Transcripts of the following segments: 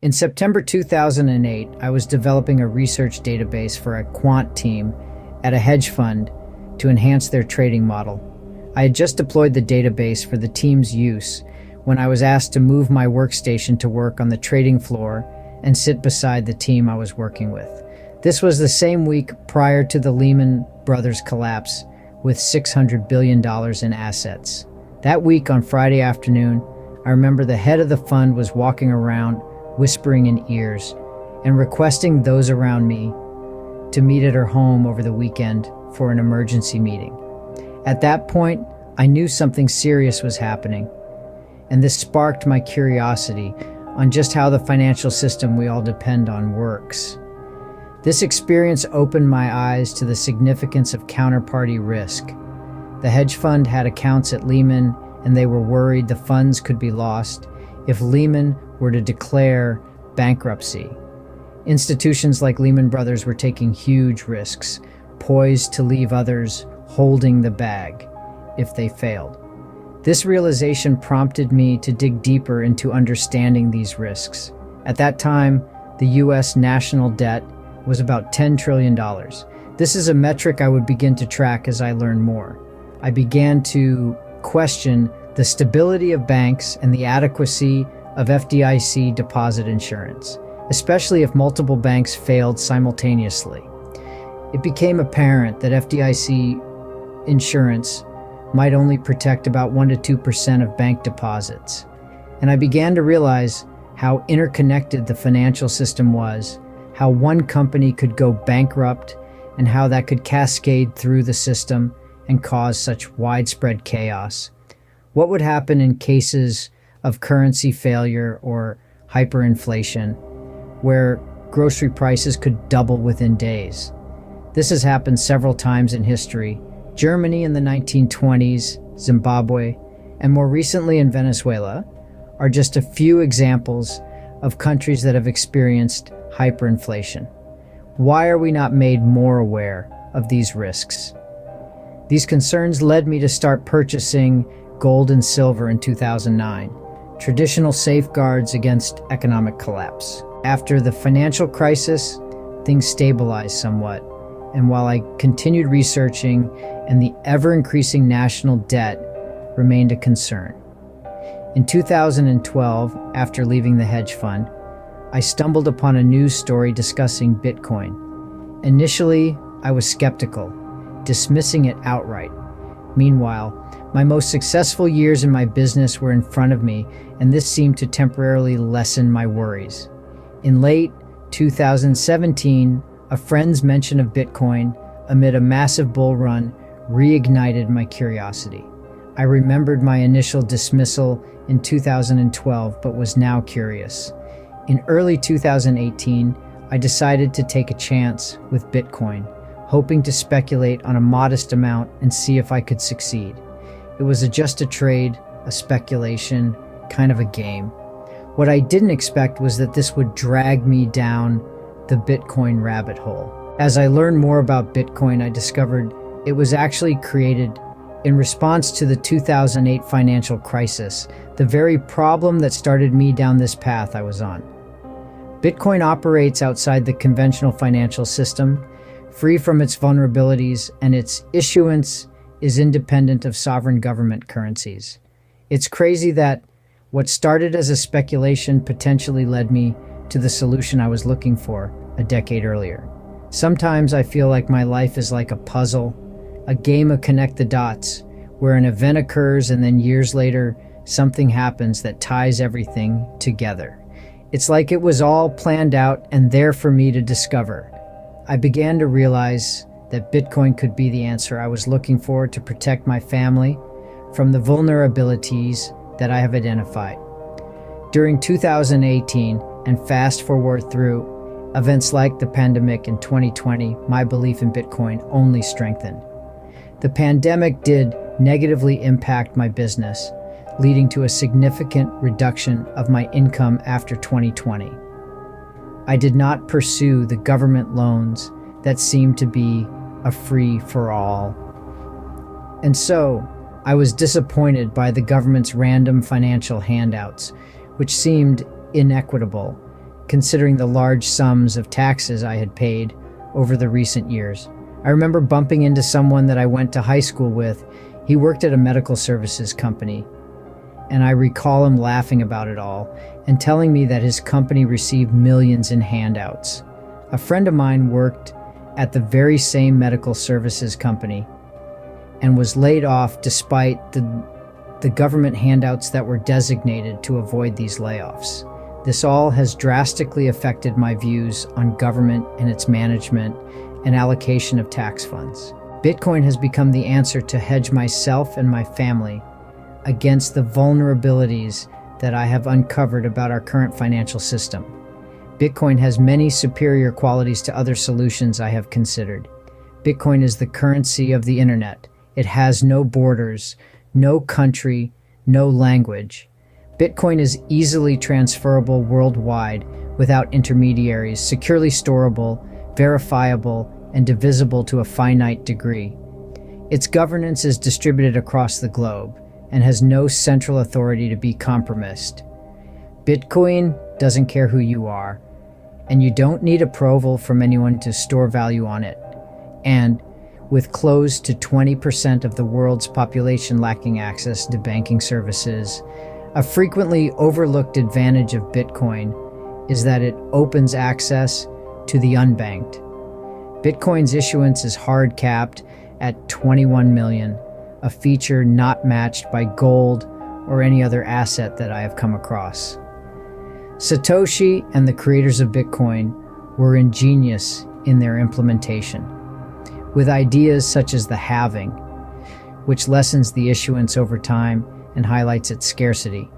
In September 2008, I was developing a research database for a quant team at a hedge fund to enhance their trading model. I had just deployed the database for the team's use when I was asked to move my workstation to work on the trading floor and sit beside the team I was working with. This was the same week prior to the Lehman Brothers collapse with $600 billion in assets. That week on Friday afternoon, I remember the head of the fund was walking around whispering in ears and requesting those around me to meet at her home over the weekend for an emergency meeting. At that point, I knew something serious was happening, and this sparked my curiosity on just how the financial system we all depend on works. This experience opened my eyes to the significance of counterparty risk. The hedge fund had accounts at Lehman, and they were worried the funds could be lost if Lehman were to declare bankruptcy. Institutions like Lehman Brothers were taking huge risks, poised to leave others holding the bag if they failed. This realization prompted me to dig deeper into understanding these risks. At that time, the U.S. national debt was about $10 trillion. This is a metric I would begin to track as I learned more. I began to question the stability of banks and the adequacy of FDIC deposit insurance, especially if multiple banks failed simultaneously. It became apparent that FDIC insurance might only protect about 1% to 2% of bank deposits. And I began to realize how interconnected the financial system was, how one company could go bankrupt, and how that could cascade through the system and cause such widespread chaos. What would happen in cases of currency failure or hyperinflation, where grocery prices could double within days? This has happened several times in history. Germany in the 1920s, Zimbabwe, and more recently in Venezuela are just a few examples of countries that have experienced hyperinflation. Why are we not made more aware of these risks? These concerns led me to start purchasing gold and silver in 2009, traditional safeguards against economic collapse. After the financial crisis, things stabilized somewhat, and while I continued researching and the ever-increasing national debt remained a concern. In 2012, after leaving the hedge fund, I stumbled upon a news story discussing Bitcoin. Initially, I was skeptical, dismissing it outright. Meanwhile, my most successful years in my business were in front of me, and this seemed to temporarily lessen my worries. In late 2017, a friend's mention of Bitcoin amid a massive bull run reignited my curiosity. I remembered my initial dismissal in 2012, but was now curious. In early 2018, I decided to take a chance with Bitcoin, hoping to speculate on a modest amount and see if I could succeed. It was just a trade, a speculation, kind of a game. What I didn't expect was that this would drag me down the Bitcoin rabbit hole. As I learned more about Bitcoin, I discovered it was actually created in response to the 2008 financial crisis, the very problem that started me down this path I was on. Bitcoin operates outside the conventional financial system, free from its vulnerabilities, and its issuance is independent of sovereign government currencies. It's crazy that what started as a speculation potentially led me to the solution I was looking for a decade earlier. Sometimes I feel like my life is like a puzzle, a game of connect the dots, where an event occurs and then years later, something happens that ties everything together. It's like it was all planned out and there for me to discover. I began to realize that Bitcoin could be the answer I was looking for to protect my family from the vulnerabilities that I have identified. During 2018, and fast forward through events like the pandemic in 2020, my belief in Bitcoin only strengthened. The pandemic did negatively impact my business, leading to a significant reduction of my income after 2020. I did not pursue the government loans that seemed to be a free-for-all. And so, I was disappointed by the government's random financial handouts, which seemed inequitable considering the large sums of taxes I had paid over the recent years. I remember bumping into someone that I went to high school with. He worked at a medical services company, and I recall him laughing about it all and telling me that his company received millions in handouts. A friend of mine worked at the very same medical services company and was laid off despite the government handouts that were designated to avoid these layoffs. This all has drastically affected my views on government and its management and allocation of tax funds. Bitcoin has become the answer to hedge myself and my family against the vulnerabilities that I have uncovered about our current financial system. Bitcoin has many superior qualities to other solutions I have considered. Bitcoin is the currency of the internet. It has no borders, no country, no language. Bitcoin is easily transferable worldwide without intermediaries, securely storable, verifiable, and divisible to a finite degree. Its governance is distributed across the globe and has no central authority to be compromised. Bitcoin doesn't care who you are, and you don't need approval from anyone to store value on it. And with close to 20% of the world's population lacking access to banking services, a frequently overlooked advantage of Bitcoin is that it opens access to the unbanked. Bitcoin's issuance is hard capped at 21 million, a feature not matched by gold or any other asset that I have come across. Satoshi and the creators of Bitcoin were ingenious in their implementation, with ideas such as the halving, which lessens the issuance over time and highlights its scarcity,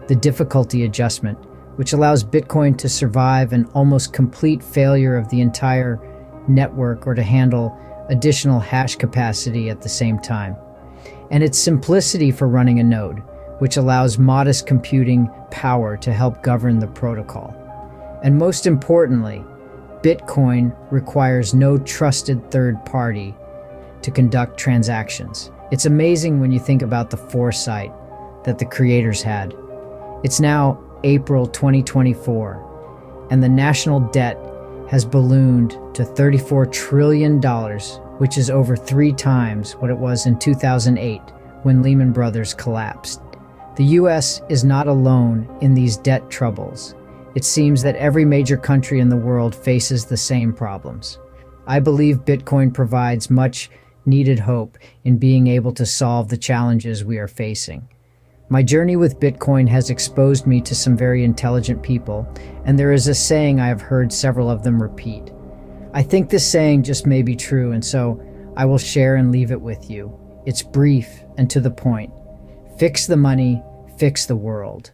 the difficulty adjustment, which allows Bitcoin to survive an almost complete failure of the entire network or to handle additional hash capacity at the same time, and its simplicity for running a node, which allows modest computing power to help govern the protocol. And most importantly, Bitcoin requires no trusted third party to conduct transactions. It's amazing when you think about the foresight that the creators had. It's now April 2024, and the national debt has ballooned to $34 trillion, which is over 3 times what it was in 2008 when Lehman Brothers collapsed. The US is not alone in these debt troubles. It seems that every major country in the world faces the same problems. I believe Bitcoin provides much needed hope in being able to solve the challenges we are facing. My journey with Bitcoin has exposed me to some very intelligent people, and there is a saying I have heard several of them repeat. I think this saying just may be true, and so I will share and leave it with you. It's brief and to the point. Fix the money, fix the world.